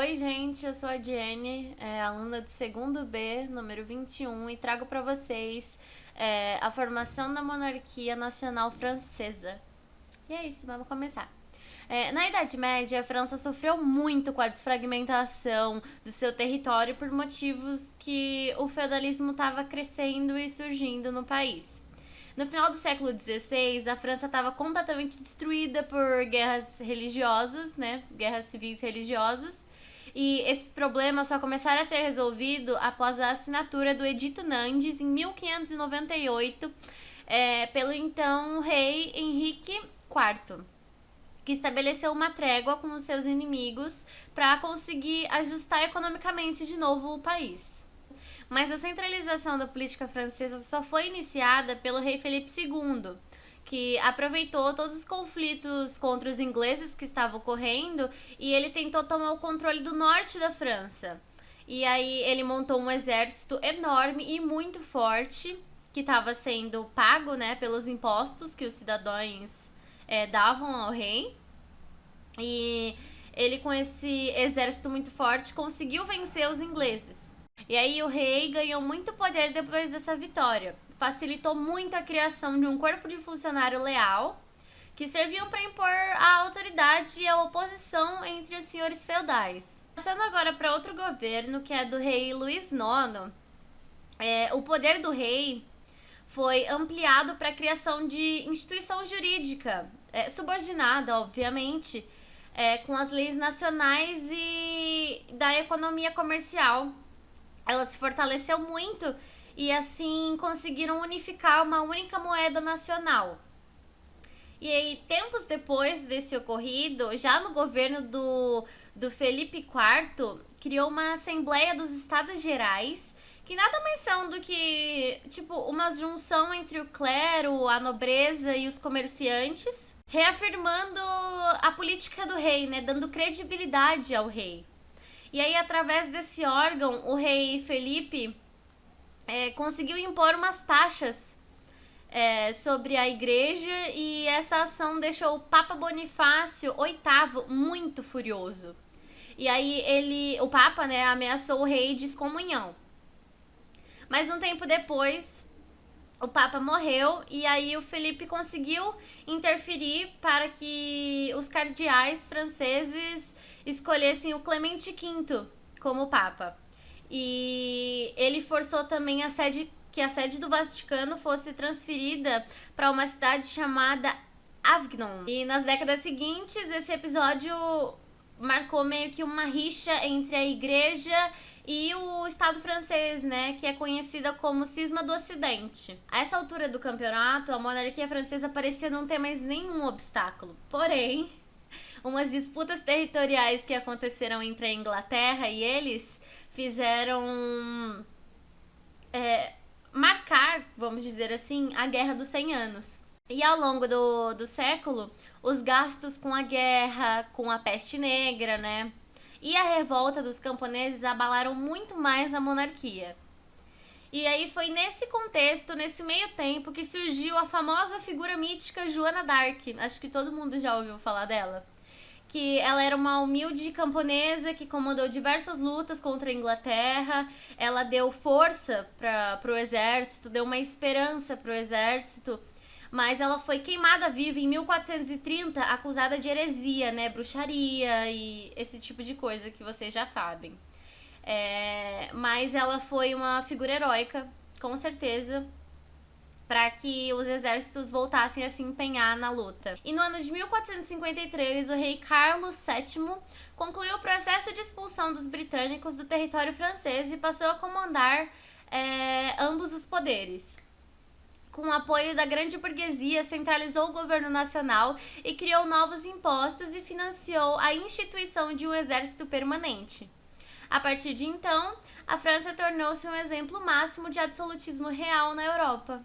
Oi, gente, eu sou a Jenny, aluna do segundo B, número 21, e trago para vocês a formação da monarquia nacional francesa. E é isso, vamos começar. Na Idade Média, a França sofreu muito com a desfragmentação do seu território por motivos que o feudalismo estava crescendo e surgindo no país. No final do século XVI, a França estava completamente destruída por guerras religiosas, né? Guerras civis religiosas. E esses problemas só começaram a ser resolvidos após a assinatura do Edito Nantes, em 1598, pelo então rei Henrique IV, que estabeleceu uma trégua com os seus inimigos para conseguir ajustar economicamente de novo o país. Mas a centralização da política francesa só foi iniciada pelo rei Felipe II, que aproveitou todos os conflitos contra os ingleses que estavam ocorrendo e ele tentou tomar o controle do norte da França. E aí ele montou um exército enorme e muito forte, que estava sendo pago, né, pelos impostos que os cidadãos davam ao rei. E ele, com esse exército muito forte, conseguiu vencer os ingleses. E aí o rei ganhou muito poder depois dessa vitória. Facilitou muito a criação de um corpo de funcionário leal, que serviam para impor a autoridade e a oposição entre os senhores feudais. Passando agora para outro governo, que é do rei Luís IX, o poder do rei foi ampliado para a criação de instituição jurídica, subordinada, obviamente, com as leis nacionais e da economia comercial. Ela se fortaleceu muito e assim conseguiram unificar uma única moeda nacional. E aí, tempos depois desse ocorrido, já no governo do Felipe IV, criou uma Assembleia dos Estados Gerais, que nada mais são do que uma junção entre o clero, a nobreza e os comerciantes, reafirmando a política do rei, né, dando credibilidade ao rei. E aí, através desse órgão, o rei Felipe conseguiu impor umas taxas sobre a igreja, e essa ação deixou o Papa Bonifácio VIII muito furioso. E aí o Papa, né, ameaçou o rei de excomunhão. Mas um tempo depois, o Papa morreu e aí o Felipe conseguiu interferir para que os cardeais franceses escolhessem o Clemente V como Papa. E ele forçou também que a sede do Vaticano fosse transferida para uma cidade chamada Avignon. E nas décadas seguintes, esse episódio marcou meio que uma rixa entre a igreja e o Estado francês, né, que é conhecida como Cisma do Ocidente. A essa altura do campeonato, a monarquia francesa parecia não ter mais nenhum obstáculo. Porém, umas disputas territoriais que aconteceram entre a Inglaterra e eles fizeram marcar, vamos dizer assim, a Guerra dos 100 Anos. E ao longo do século, os gastos com a guerra, com a peste negra, né, e a revolta dos camponeses abalaram muito mais a monarquia. E aí foi nesse contexto, nesse meio tempo, que surgiu a famosa figura mítica Joana d'Arc. Acho que todo mundo já ouviu falar dela. Que ela era uma humilde camponesa que comandou diversas lutas contra a Inglaterra. Ela deu força para o exército, deu uma esperança para o exército. Mas ela foi queimada viva em 1430, acusada de heresia, né, bruxaria e esse tipo de coisa que vocês já sabem. Mas ela foi uma figura heróica, com certeza, para que os exércitos voltassem a se empenhar na luta. E no ano de 1453, o rei Carlos VII concluiu o processo de expulsão dos britânicos do território francês e passou a comandar ambos os poderes. Com o apoio da grande burguesia, centralizou o governo nacional e criou novos impostos e financiou a instituição de um exército permanente. A partir de então, a França tornou-se um exemplo máximo de absolutismo real na Europa.